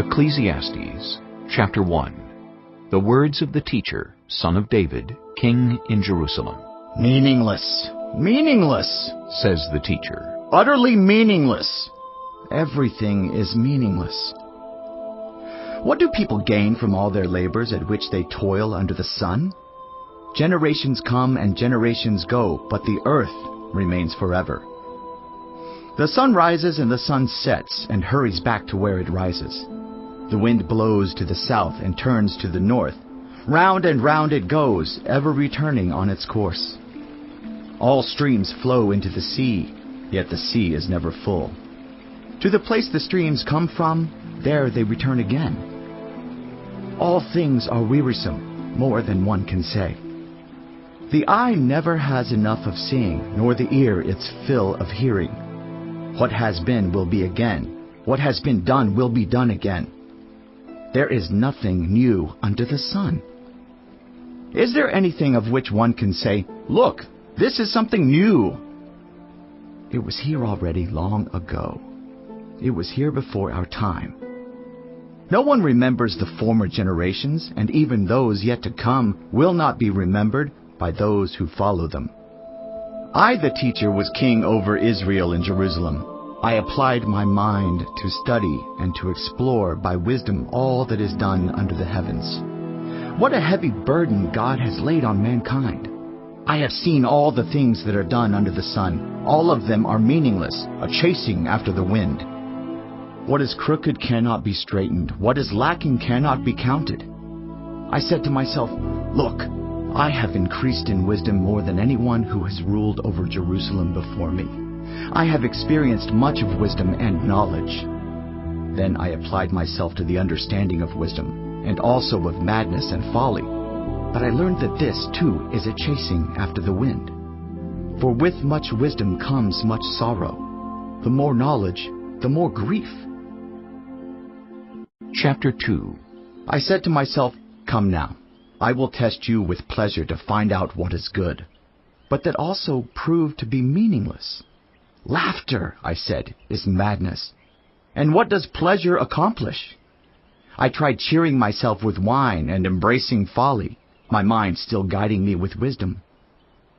Ecclesiastes chapter 1. The words of the teacher, son of David, king in Jerusalem. Meaningless, meaningless, says the teacher. Utterly meaningless. Everything is meaningless. What do people gain from all their labors at which they toil under the sun? Generations come and generations go, but the earth remains forever. The sun rises and the sun sets and hurries back to where it rises. The wind blows to the south and turns to the north. Round and round it goes, ever returning on its course. All streams flow into the sea, yet the sea is never full. To the place the streams come from, there they return again. All things are wearisome, more than one can say. The eye never has enough of seeing, nor the ear its fill of hearing. What has been will be again. What has been done will be done again. There is nothing new under the sun. Is there anything of which one can say, "Look, this is something new"? It was here already long ago. It was here before our time. No one remembers the former generations, and even those yet to come will not be remembered by those who follow them. I, the teacher, was king over Israel in Jerusalem. I applied my mind to study and to explore by wisdom all that is done under the heavens. What a heavy burden God has laid on mankind. I have seen all the things that are done under the sun. All of them are meaningless, a chasing after the wind. What is crooked cannot be straightened. What is lacking cannot be counted. I said to myself, "Look, I have increased in wisdom more than anyone who has ruled over Jerusalem before me. I have experienced much of wisdom and knowledge." Then I applied myself to the understanding of wisdom, and also of madness and folly. But I learned that this, too, is a chasing after the wind. For with much wisdom comes much sorrow. The more knowledge, the more grief. Chapter 2. I said to myself, "Come now, I will test you with pleasure to find out what is good." But that also proved to be meaningless. Laughter, I said, is madness. And what does pleasure accomplish? I tried cheering myself with wine and embracing folly, my mind still guiding me with wisdom.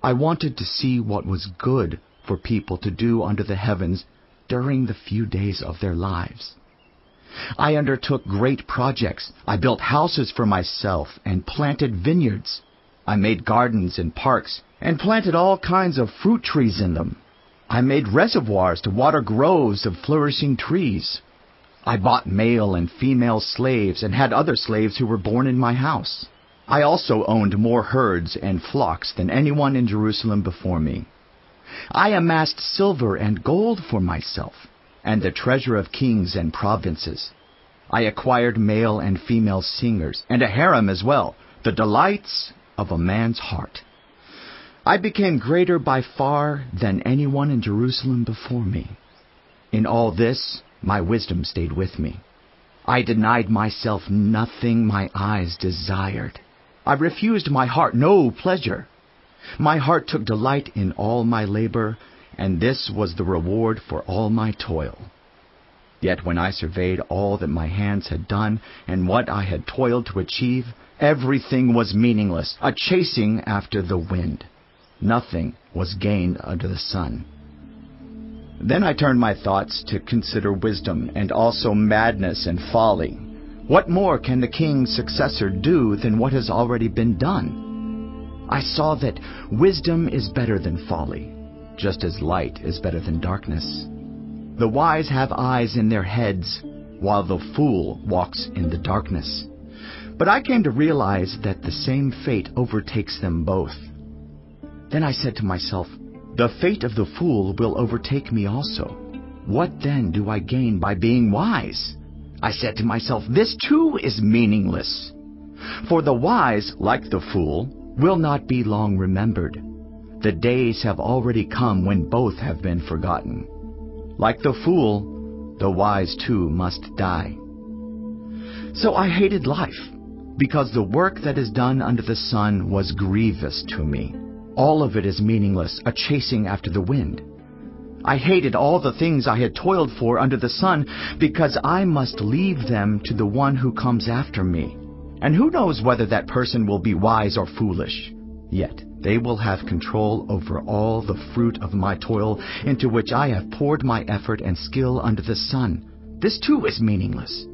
I wanted to see what was good for people to do under the heavens during the few days of their lives. I undertook great projects. I built houses for myself and planted vineyards. I made gardens and parks and planted all kinds of fruit trees in them. I made reservoirs to water groves of flourishing trees. I bought male and female slaves and had other slaves who were born in my house. I also owned more herds and flocks than anyone in Jerusalem before me. I amassed silver and gold for myself, and the treasure of kings and provinces. I acquired male and female singers, and a harem as well, the delights of a man's heart. I became greater by far than anyone in Jerusalem before me. In all this, my wisdom stayed with me. I denied myself nothing my eyes desired. I refused my heart no pleasure. My heart took delight in all my labor, and this was the reward for all my toil. Yet when I surveyed all that my hands had done and what I had toiled to achieve, everything was meaningless, a chasing after the wind. Nothing was gained under the sun. Then I turned my thoughts to consider wisdom and also madness and folly. What more can the king's successor do than what has already been done? I saw that wisdom is better than folly, just as light is better than darkness. The wise have eyes in their heads, while the fool walks in the darkness. But I came to realize that the same fate overtakes them both. Then I said to myself, "The fate of the fool will overtake me also. What then do I gain by being wise?" I said to myself, "This too is meaningless. For the wise, like the fool, will not be long remembered. The days have already come when both have been forgotten. Like the fool, the wise too must die." So I hated life, because the work that is done under the sun was grievous to me. All of it is meaningless, a chasing after the wind. I hated all the things I had toiled for under the sun, because I must leave them to the one who comes after me. And who knows whether that person will be wise or foolish? Yet they will have control over all the fruit of my toil, into which I have poured my effort and skill under the sun. This too is meaningless.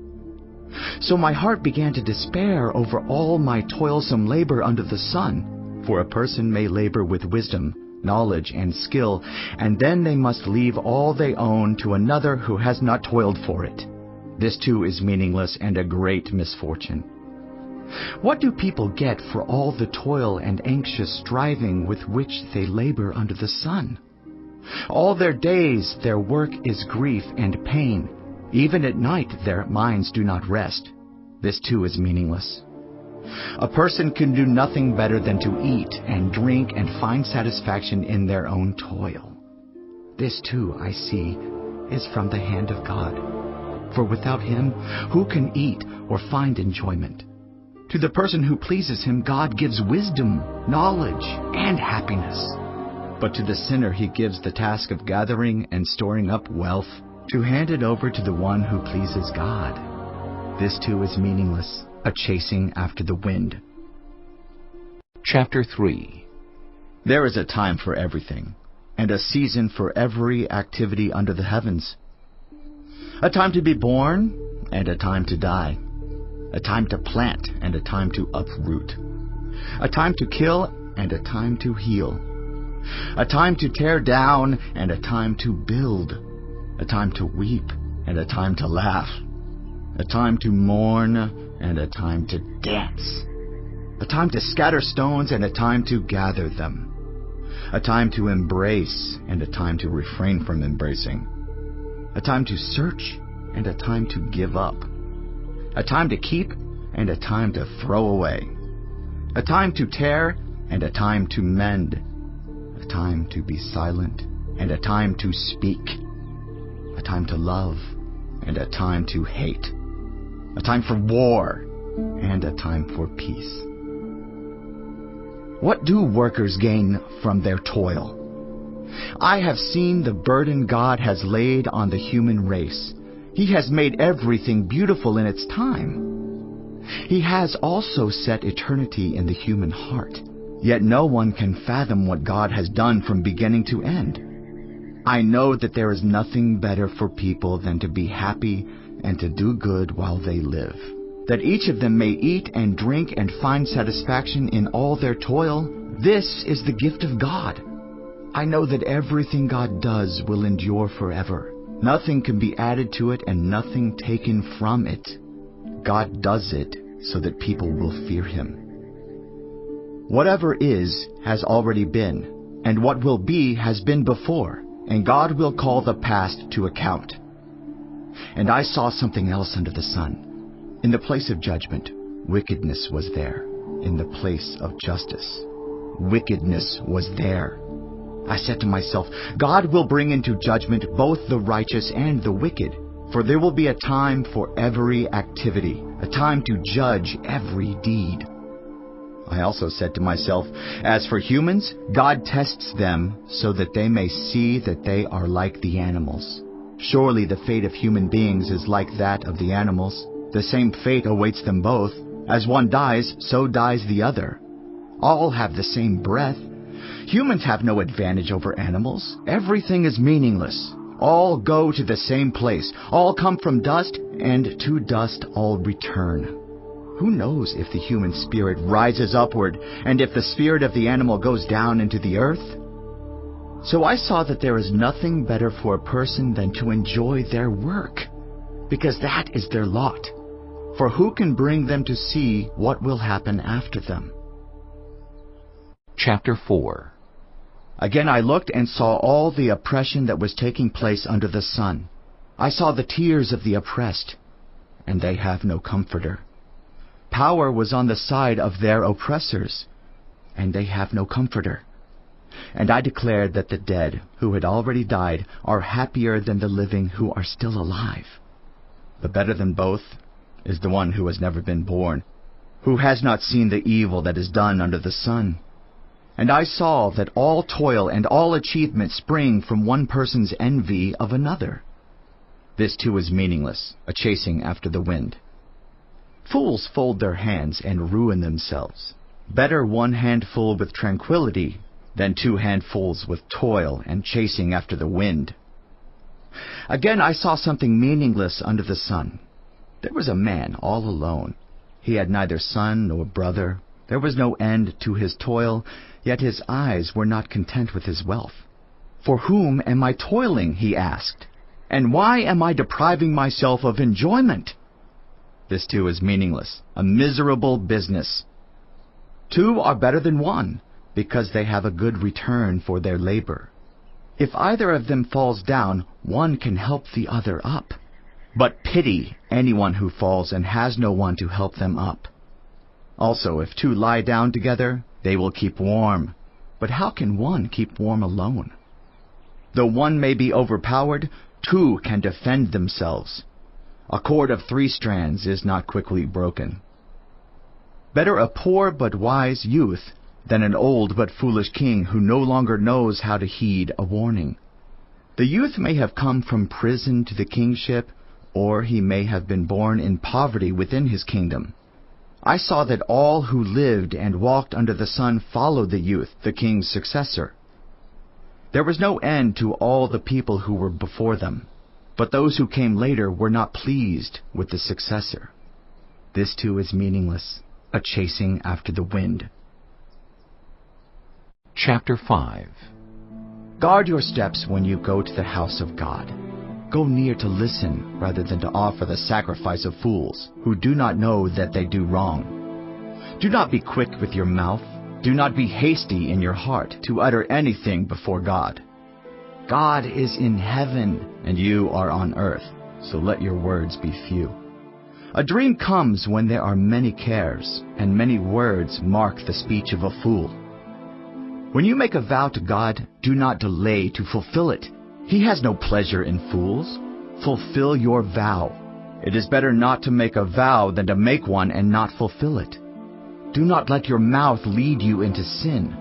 So my heart began to despair over all my toilsome labor under the sun. For a person may labor with wisdom, knowledge, and skill, and then they must leave all they own to another who has not toiled for it. This too is meaningless and a great misfortune. What do people get for all the toil and anxious striving with which they labor under the sun? All their days their work is grief and pain. Even at night their minds do not rest. This too is meaningless. A person can do nothing better than to eat and drink and find satisfaction in their own toil. This too, I see, is from the hand of God. For without Him, who can eat or find enjoyment? To the person who pleases Him, God gives wisdom, knowledge, and happiness. But to the sinner He gives the task of gathering and storing up wealth, to hand it over to the one who pleases God. This too is meaningless, a chasing after the wind. Chapter 3. There is a time for everything, and a season for every activity under the heavens. A time to be born, and a time to die. A time to plant, and a time to uproot. A time to kill, and a time to heal. A time to tear down, and a time to build. A time to weep, and a time to laugh. A time to mourn, and a time to dance. A time to scatter stones, and a time to gather them. A time to embrace, and a time to refrain from embracing. A time to search, and a time to give up. A time to keep, and a time to throw away. A time to tear, and a time to mend. A time to be silent, and a time to speak. A time to love, and a time to hate. A time for war, and a time for peace. What do workers gain from their toil? I have seen the burden God has laid on the human race. He has made everything beautiful in its time. He has also set eternity in the human heart. Yet no one can fathom what God has done from beginning to end. I know that there is nothing better for people than to be happy and to do good while they live, that each of them may eat and drink and find satisfaction in all their toil. This is the gift of God. I know that everything God does will endure forever. Nothing can be added to it and nothing taken from it. God does it so that people will fear Him. Whatever is has already been, and what will be has been before, and God will call the past to account. And I saw something else under the sun. In the place of judgment, wickedness was there. In the place of justice, wickedness was there. I said to myself, God will bring into judgment both the righteous and the wicked, for there will be a time for every activity, a time to judge every deed. I also said to myself, as for humans, God tests them so that they may see that they are like the animals. Surely the fate of human beings is like that of the animals. The same fate awaits them both. As one dies, so dies the other. All have the same breath. Humans have no advantage over animals. Everything is meaningless. All go to the same place. All come from dust, and to dust all return. Who knows if the human spirit rises upward, and if the spirit of the animal goes down into the earth? So I saw that there is nothing better for a person than to enjoy their work, because that is their lot. For who can bring them to see what will happen after them? Chapter 4. Again I looked and saw all the oppression that was taking place under the sun. I saw the tears of the oppressed, and they have no comforter. Power was on the side of their oppressors, and they have no comforter. And I declared that the dead, who had already died, are happier than the living who are still alive. But better than both is the one who has never been born, who has not seen the evil that is done under the sun. And I saw that all toil and all achievement spring from one person's envy of another. This too is meaningless, a chasing after the wind. Fools fold their hands and ruin themselves. Better one handful with tranquility than 2 handfuls with toil and chasing after the wind. Again I saw something meaningless under the sun. There was a man all alone. He had neither son nor brother. There was no end to his toil, yet his eyes were not content with his wealth. For whom am I toiling, he asked, and why am I depriving myself of enjoyment? This too is meaningless, a miserable business. 2 are better than 1, because they have a good return for their labor. If either of them falls down, one can help the other up. But pity anyone who falls and has no one to help them up. Also, if 2 lie down together, they will keep warm. But how can one keep warm alone? Though one may be overpowered, 2 can defend themselves. A cord of 3 strands is not quickly broken. Better a poor but wise youth than an old but foolish king who no longer knows how to heed a warning. The youth may have come from prison to the kingship, or he may have been born in poverty within his kingdom. I saw that all who lived and walked under the sun followed the youth, the king's successor. There was no end to all the people who were before them, but those who came later were not pleased with the successor. This too is meaningless, a chasing after the wind. Chapter 5. Guard your steps when you go to the house of God. Go near to listen rather than to offer the sacrifice of fools, who do not know that they do wrong. Do not be quick with your mouth. Do not be hasty in your heart to utter anything before God. God is in heaven, and you are on earth, so let your words be few. A dream comes when there are many cares, and many words mark the speech of a fool. When you make a vow to God, do not delay to fulfill it. He has no pleasure in fools. Fulfill your vow. It is better not to make a vow than to make one and not fulfill it. Do not let your mouth lead you into sin,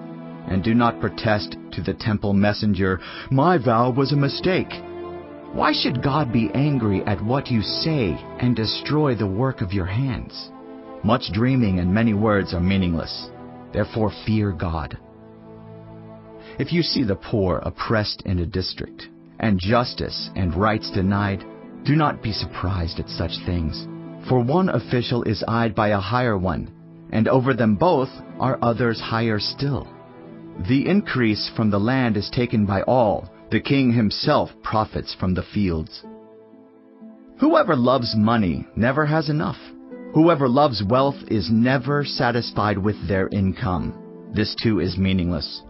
and do not protest to the temple messenger, "My vow was a mistake." Why should God be angry at what you say and destroy the work of your hands? Much dreaming and many words are meaningless. Therefore fear God. If you see the poor oppressed in a district, and justice and rights denied, do not be surprised at such things. For one official is eyed by a higher one, and over them both are others higher still. The increase from the land is taken by all. The king himself profits from the fields. Whoever loves money never has enough. Whoever loves wealth is never satisfied with their income. This too is meaningless.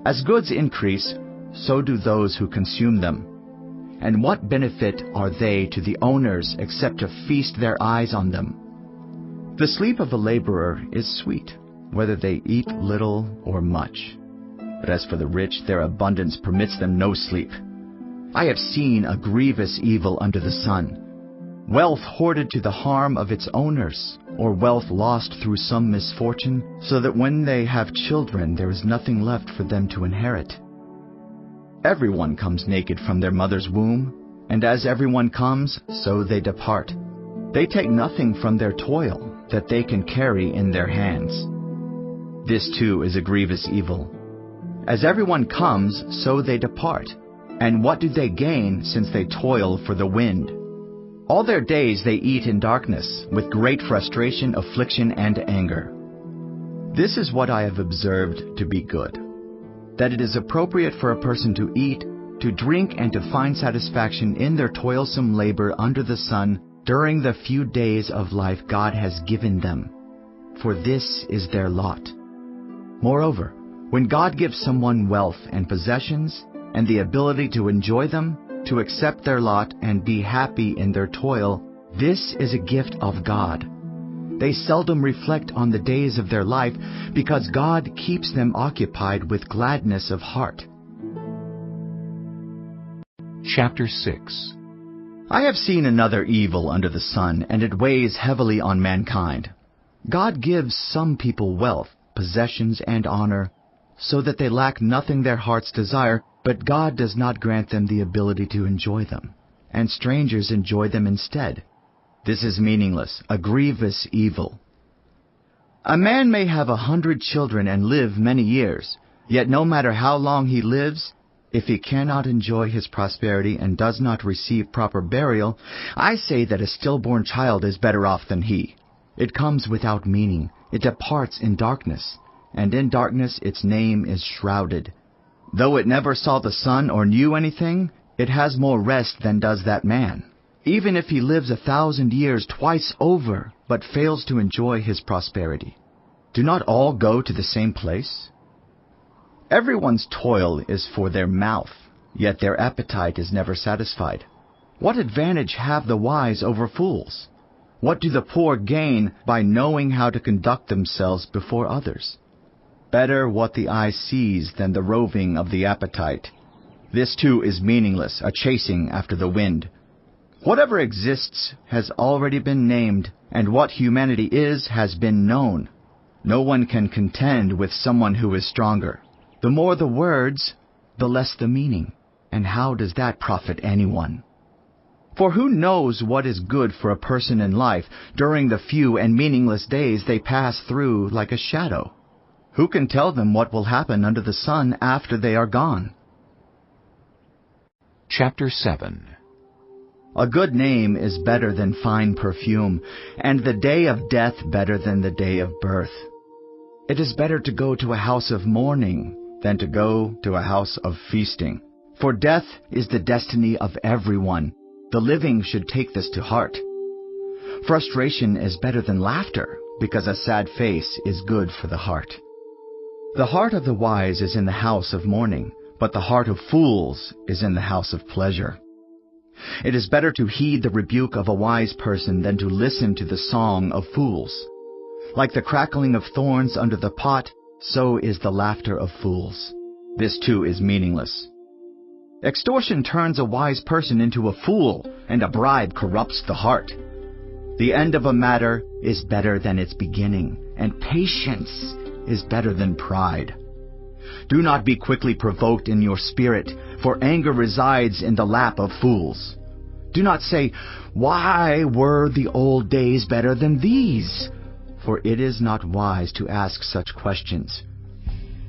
As goods increase, so do those who consume them. And what benefit are they to the owners except to feast their eyes on them? The sleep of a laborer is sweet, whether they eat little or much. But as for the rich, their abundance permits them no sleep. I have seen a grievous evil under the sun. Wealth hoarded to the harm of its owners, or wealth lost through some misfortune, so that when they have children there is nothing left for them to inherit. Everyone comes naked from their mother's womb, and as everyone comes, so they depart. They take nothing from their toil that they can carry in their hands. This too is a grievous evil. As everyone comes, so they depart. And what do they gain since they toil for the wind? All their days they eat in darkness, with great frustration, affliction, and anger. This is what I have observed to be good, that it is appropriate for a person to eat, to drink, and to find satisfaction in their toilsome labor under the sun during the few days of life God has given them, for this is their lot. Moreover, when God gives someone wealth and possessions, and the ability to enjoy them, to accept their lot and be happy in their toil, this is a gift of God. They seldom reflect on the days of their life, because God keeps them occupied with gladness of heart. Chapter 6. I have seen another evil under the sun, and it weighs heavily on mankind. God gives some people wealth, possessions, and honor, so that they lack nothing their hearts desire, but God does not grant them the ability to enjoy them, and strangers enjoy them instead. This is meaningless, a grievous evil. A man may have 100 children and live many years, yet no matter how long he lives, if he cannot enjoy his prosperity and does not receive proper burial, I say that a stillborn child is better off than he. It comes without meaning, it departs in darkness, and in darkness its name is shrouded. Though it never saw the sun or knew anything, it has more rest than does that man, even if he lives 1,000 years twice over, but fails to enjoy his prosperity. Do not all go to the same place? Everyone's toil is for their mouth, yet their appetite is never satisfied. What advantage have the wise over fools? What do the poor gain by knowing how to conduct themselves before others? Better what the eye sees than the roving of the appetite. This too is meaningless, a chasing after the wind. Whatever exists has already been named, and what humanity is has been known. No one can contend with someone who is stronger. The more the words, the less the meaning. And how does that profit anyone? For who knows what is good for a person in life during the few and meaningless days they pass through like a shadow? Who can tell them what will happen under the sun after they are gone? Chapter 7. A good name is better than fine perfume, and the day of death better than the day of birth. It is better to go to a house of mourning than to go to a house of feasting. For death is the destiny of everyone. The living should take this to heart. Frustration is better than laughter, because a sad face is good for the heart. The heart of the wise is in the house of mourning, but the heart of fools is in the house of pleasure. It is better to heed the rebuke of a wise person than to listen to the song of fools. Like the crackling of thorns under the pot, so is the laughter of fools. This too is meaningless. Extortion turns a wise person into a fool, and a bribe corrupts the heart. The end of a matter is better than its beginning, and patience is better than pride. Do not be quickly provoked in your spirit, for anger resides in the lap of fools. Do not say, "Why were the old days better than these?" For it is not wise to ask such questions.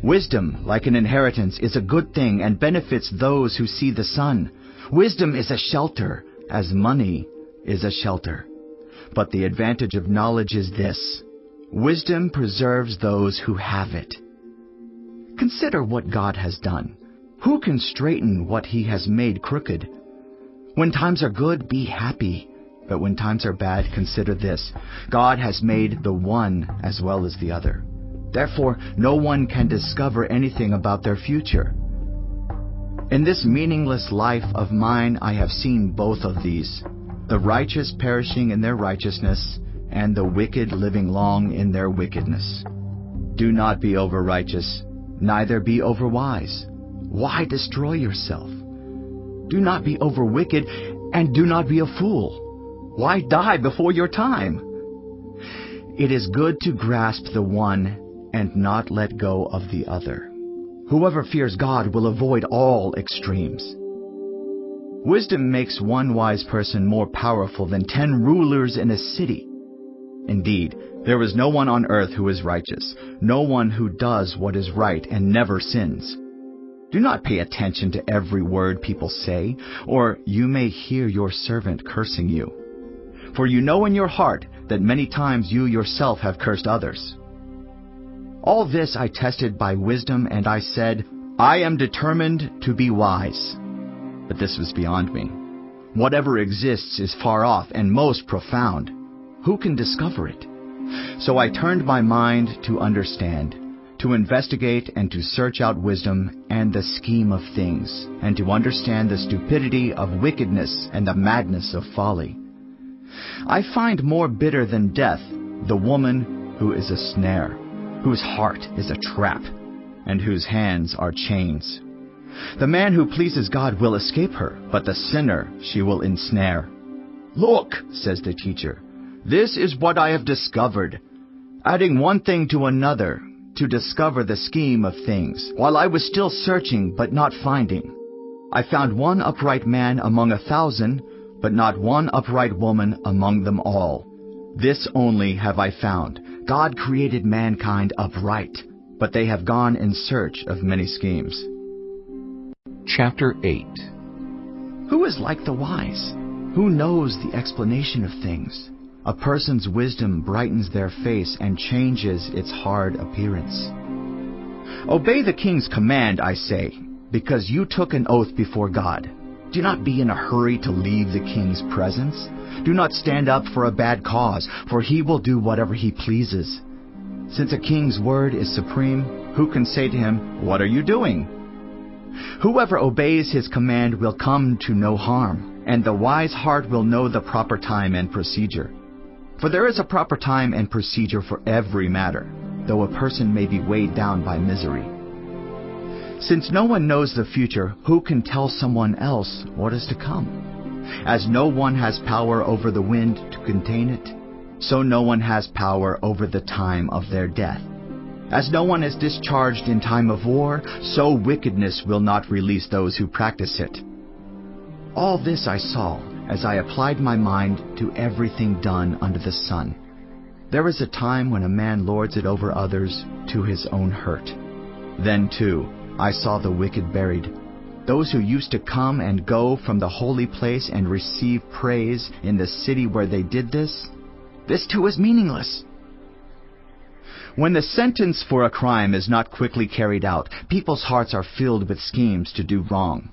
Wisdom, like an inheritance, is a good thing and benefits those who see the sun. Wisdom is a shelter, as money is a shelter. But the advantage of knowledge is this: wisdom preserves those who have it. Consider what God has done. Who can straighten what He has made crooked? When times are good, be happy. But when times are bad, consider this: God has made the one as well as the other. Therefore, no one can discover anything about their future. In this meaningless life of mine, I have seen both of these: the righteous perishing in their righteousness, and the wicked living long in their wickedness. Do not be over-righteous, neither be over-wise. Why destroy yourself? Do not be over-wicked, and do not be a fool. Why die before your time? It is good to grasp the one and not let go of the other. Whoever fears God will avoid all extremes. Wisdom makes one wise person more powerful than 10 rulers in a city. Indeed, there is no one on earth who is righteous, no one who does what is right and never sins. Do not pay attention to every word people say, or you may hear your servant cursing you. For you know in your heart that many times you yourself have cursed others. All this I tested by wisdom, and I said, I am determined to be wise. But this was beyond me. Whatever exists is far off and most profound. Who can discover it? So I turned my mind to understand, to investigate and to search out wisdom and the scheme of things, and to understand the stupidity of wickedness and the madness of folly. I find more bitter than death the woman who is a snare, whose heart is a trap, and whose hands are chains. The man who pleases God will escape her, but the sinner she will ensnare. Look, says the teacher, this is what I have discovered. Adding one thing to another, to discover the scheme of things, while I was still searching but not finding. I found one upright man among 1,000, but not one upright woman among them all. This only have I found: God created mankind upright, but they have gone in search of many schemes. Chapter 8. Who is like the wise? Who knows the explanation of things? A person's wisdom brightens their face and changes its hard appearance. Obey the king's command, I say, because you took an oath before God. Do not be in a hurry to leave the king's presence. Do not stand up for a bad cause, for he will do whatever he pleases. Since a king's word is supreme, who can say to him, "What are you doing?" Whoever obeys his command will come to no harm, and the wise heart will know the proper time and procedure. For there is a proper time and procedure for every matter, though a person may be weighed down by misery. Since no one knows the future, who can tell someone else what is to come? As no one has power over the wind to contain it, so no one has power over the time of their death. As no one is discharged in time of war, so wickedness will not release those who practice it. All this I saw as I applied my mind to everything done under the sun. There is a time when a man lords it over others to his own hurt. Then, too, I saw the wicked buried. Those who used to come and go from the holy place and receive praise in the city where they did this too is meaningless. When the sentence for a crime is not quickly carried out, people's hearts are filled with schemes to do wrong.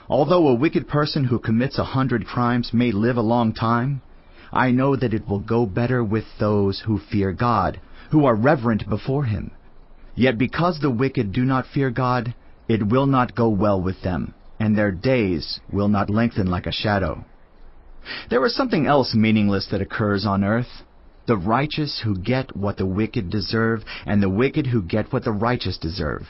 Although a wicked person who commits 100 crimes may live a long time, I know that it will go better with those who fear God, who are reverent before Him. Yet because the wicked do not fear God, it will not go well with them, and their days will not lengthen like a shadow. There is something else meaningless that occurs on earth: the righteous who get what the wicked deserve, and the wicked who get what the righteous deserve.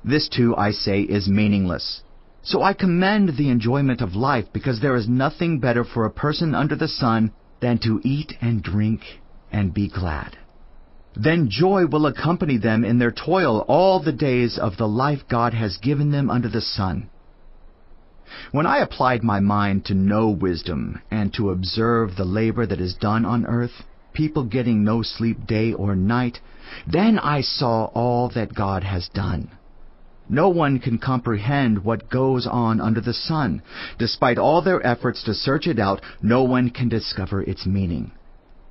This too, I say, is meaningless. So I commend the enjoyment of life, because there is nothing better for a person under the sun than to eat and drink and be glad. Then joy will accompany them in their toil all the days of the life God has given them under the sun. When I applied my mind to know wisdom and to observe the labor that is done on earth, people getting no sleep day or night, then I saw all that God has done. No one can comprehend what goes on under the sun. Despite all their efforts to search it out, no one can discover its meaning.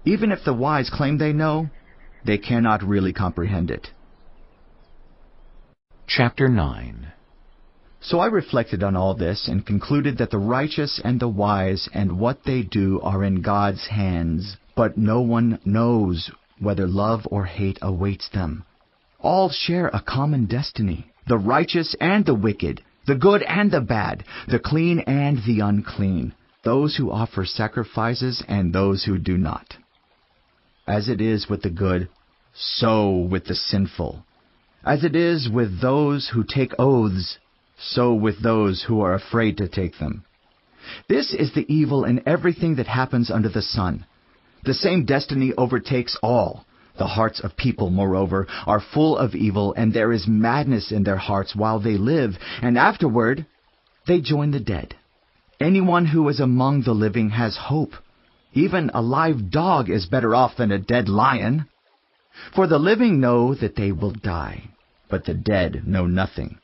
Even if the wise claim they know, they cannot really comprehend it. Chapter 9. So I reflected on all this and concluded that the righteous and the wise and what they do are in God's hands, but no one knows whether love or hate awaits them. All share a common destiny: the righteous and the wicked, the good and the bad, the clean and the unclean, those who offer sacrifices and those who do not. As it is with the good, so with the sinful. As it is with those who take oaths, so with those who are afraid to take them. This is the evil in everything that happens under the sun. The same destiny overtakes all. The hearts of people, moreover, are full of evil, and there is madness in their hearts while they live, and afterward they join the dead. Anyone who is among the living has hope. Even a live dog is better off than a dead lion. For the living know that they will die, but the dead know nothing.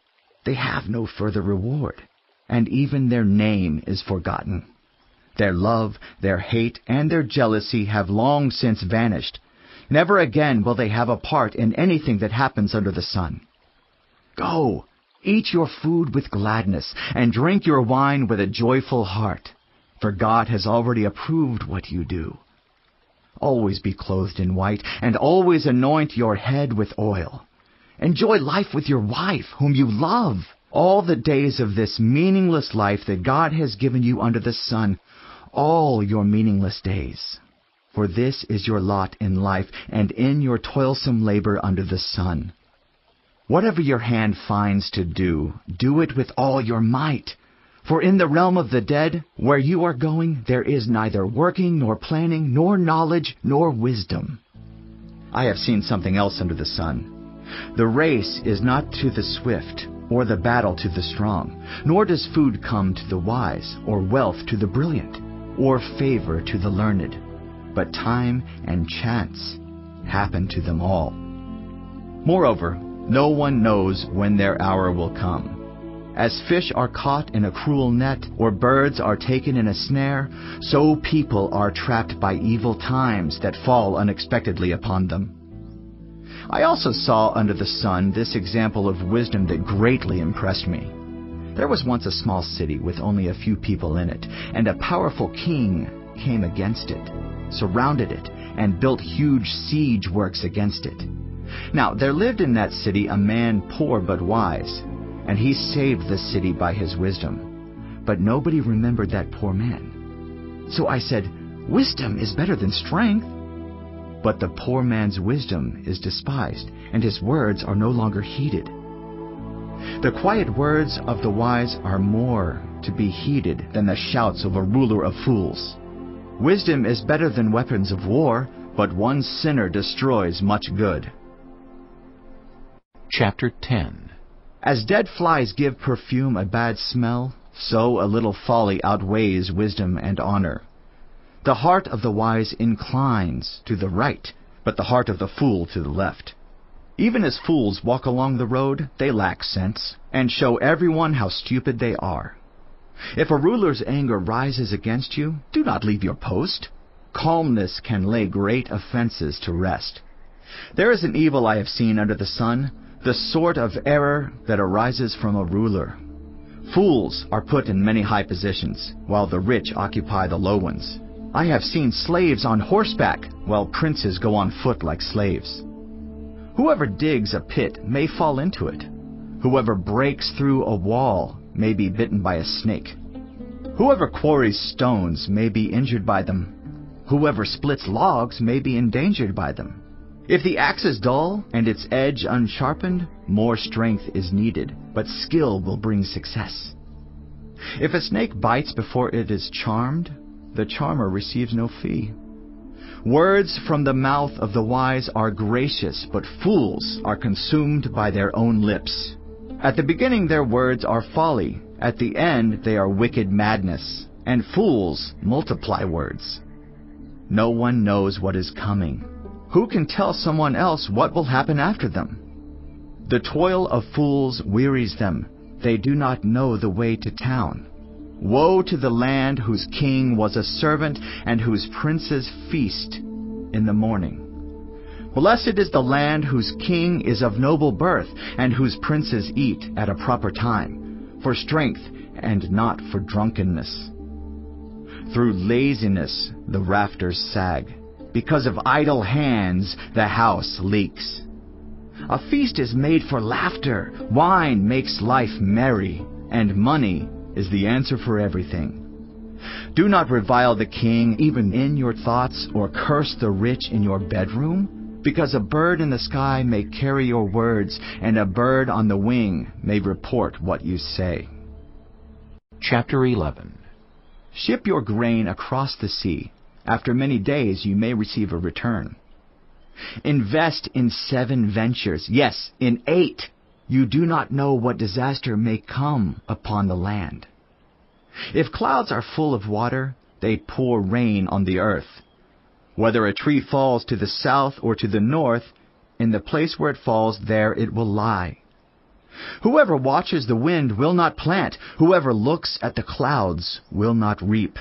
They have no further reward, and even their name is forgotten. Their love, their hate, and their jealousy have long since vanished. Never again will they have a part in anything that happens under the sun. Go, eat your food with gladness, and drink your wine with a joyful heart, for God has already approved what you do. Always be clothed in white, and always anoint your head with oil. Enjoy life with your wife, whom you love, all the days of this meaningless life that God has given you under the sun, all your meaningless days. For this is your lot in life and in your toilsome labor under the sun. Whatever your hand finds to do, do it with all your might. For in the realm of the dead, where you are going, there is neither working, nor planning, nor knowledge, nor wisdom. I have seen something else under the sun. The race is not to the swift, or the battle to the strong, nor does food come to the wise, or wealth to the brilliant, or favor to the learned. But time and chance happen to them all. Moreover, no one knows when their hour will come. As fish are caught in a cruel net, or birds are taken in a snare, so people are trapped by evil times that fall unexpectedly upon them. I also saw under the sun this example of wisdom that greatly impressed me. There was once a small city with only a few people in it, and a powerful king came against it, surrounded it, and built huge siege works against it. Now there lived in that city a man poor but wise, and he saved the city by his wisdom. But nobody remembered that poor man. So I said, "Wisdom is better than strength." But the poor man's wisdom is despised, and his words are no longer heeded. The quiet words of the wise are more to be heeded than the shouts of a ruler of fools. Wisdom is better than weapons of war, but one sinner destroys much good. Chapter 10. As dead flies give perfume a bad smell, so a little folly outweighs wisdom and honor. The heart of the wise inclines to the right, but the heart of the fool to the left. Even as fools walk along the road, they lack sense, and show everyone how stupid they are. If a ruler's anger rises against you, do not leave your post. Calmness can lay great offenses to rest. There is an evil I have seen under the sun, the sort of error that arises from a ruler. Fools are put in many high positions, while the rich occupy the low ones. I have seen slaves on horseback, while princes go on foot like slaves. Whoever digs a pit may fall into it. Whoever breaks through a wall may be bitten by a snake. Whoever quarries stones may be injured by them. Whoever splits logs may be endangered by them. If the axe is dull and its edge unsharpened, more strength is needed, but skill will bring success. If a snake bites before it is charmed, the charmer receives no fee. Words from the mouth of the wise are gracious, but fools are consumed by their own lips. At the beginning their words are folly, at the end they are wicked madness, and fools multiply words. No one knows what is coming. Who can tell someone else what will happen after them? The toil of fools wearies them. They do not know the way to town. Woe to the land whose king was a servant and whose princes feast in the morning. Blessed is the land whose king is of noble birth and whose princes eat at a proper time, for strength and not for drunkenness. Through laziness the rafters sag. Because of idle hands the house leaks. A feast is made for laughter. Wine makes life merry, and money is the answer for everything. Do not revile the king even in your thoughts, or curse the rich in your bedroom, because a bird in the sky may carry your words, and a bird on the wing may report what you say. Chapter 11. Ship your grain across the sea. After many days you may receive a return. Invest in 7 ventures, yes, in 8. You do not know what disaster may come upon the land. If clouds are full of water, they pour rain on the earth. Whether a tree falls to the south or to the north, in the place where it falls, there it will lie. Whoever watches the wind will not plant. Whoever looks at the clouds will not reap.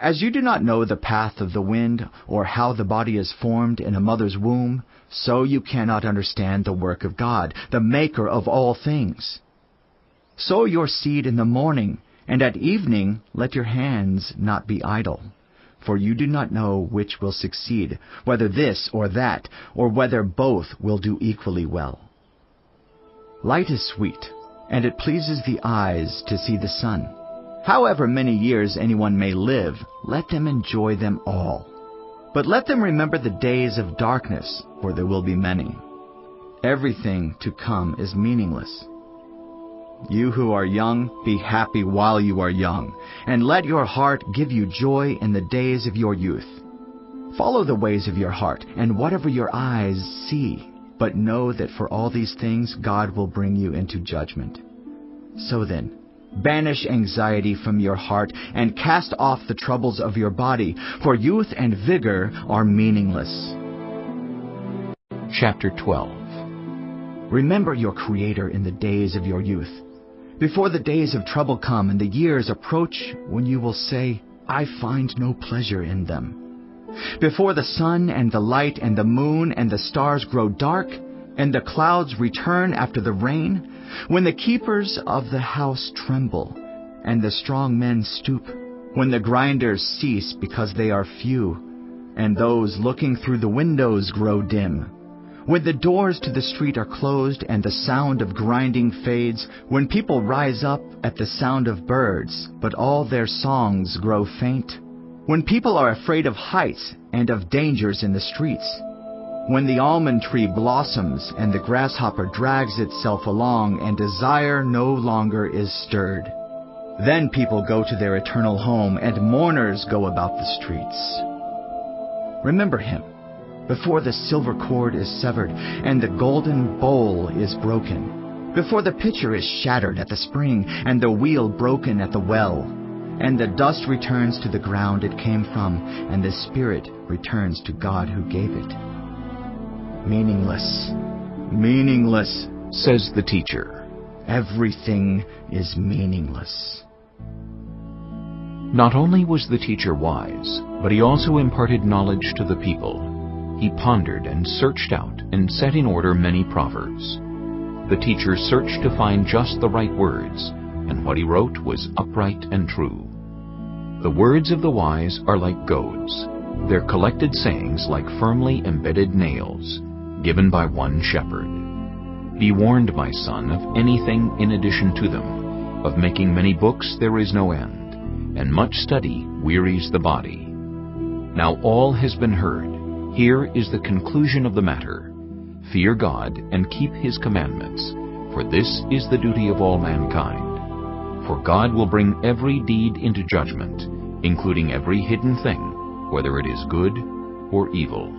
As you do not know the path of the wind, or how the body is formed in a mother's womb, so you cannot understand the work of God, the Maker of all things. Sow your seed in the morning, and at evening let your hands not be idle. For you do not know which will succeed, whether this or that, or whether both will do equally well. Light is sweet, and it pleases the eyes to see the sun. However many years anyone may live, let them enjoy them all. But let them remember the days of darkness, for there will be many. Everything to come is meaningless. You who are young, be happy while you are young, and let your heart give you joy in the days of your youth. Follow the ways of your heart, and whatever your eyes see, But know that for all these things God will bring you into judgment. So then, banish anxiety from your heart and cast off the troubles of your body, for youth and vigor are meaningless. Chapter 12. Remember your Creator in the days of your youth, before the days of trouble come and the years approach when you will say, I find no pleasure in them. Before the sun and the light and the moon and the stars grow dark, and the clouds return after the rain, when the keepers of the house tremble, and the strong men stoop, when the grinders cease because they are few, and those looking through the windows grow dim, when the doors to the street are closed and the sound of grinding fades, when people rise up at the sound of birds, but all their songs grow faint, when people are afraid of heights and of dangers in the streets, when the almond tree blossoms and the grasshopper drags itself along and desire no longer is stirred. Then people go to their eternal home and mourners go about the streets. Remember him before the silver cord is severed and the golden bowl is broken, before the pitcher is shattered at the spring and the wheel broken at the well, and the dust returns to the ground it came from, and the spirit returns to God who gave it. Meaningless, meaningless, says the teacher. Everything is meaningless. Not only was the teacher wise, but he also imparted knowledge to the people. He pondered and searched out and set in order many proverbs. The teacher searched to find just the right words, and what he wrote was upright and true. The words of the wise are like goads, their collected sayings like firmly embedded nails, given by one shepherd. Be warned, my son, of anything in addition to them. Of making many books there is no end, and much study wearies the body. Now all has been heard. Here is the conclusion of the matter. Fear God and keep His commandments, for this is the duty of all mankind. For God will bring every deed into judgment, including every hidden thing, whether it is good or evil.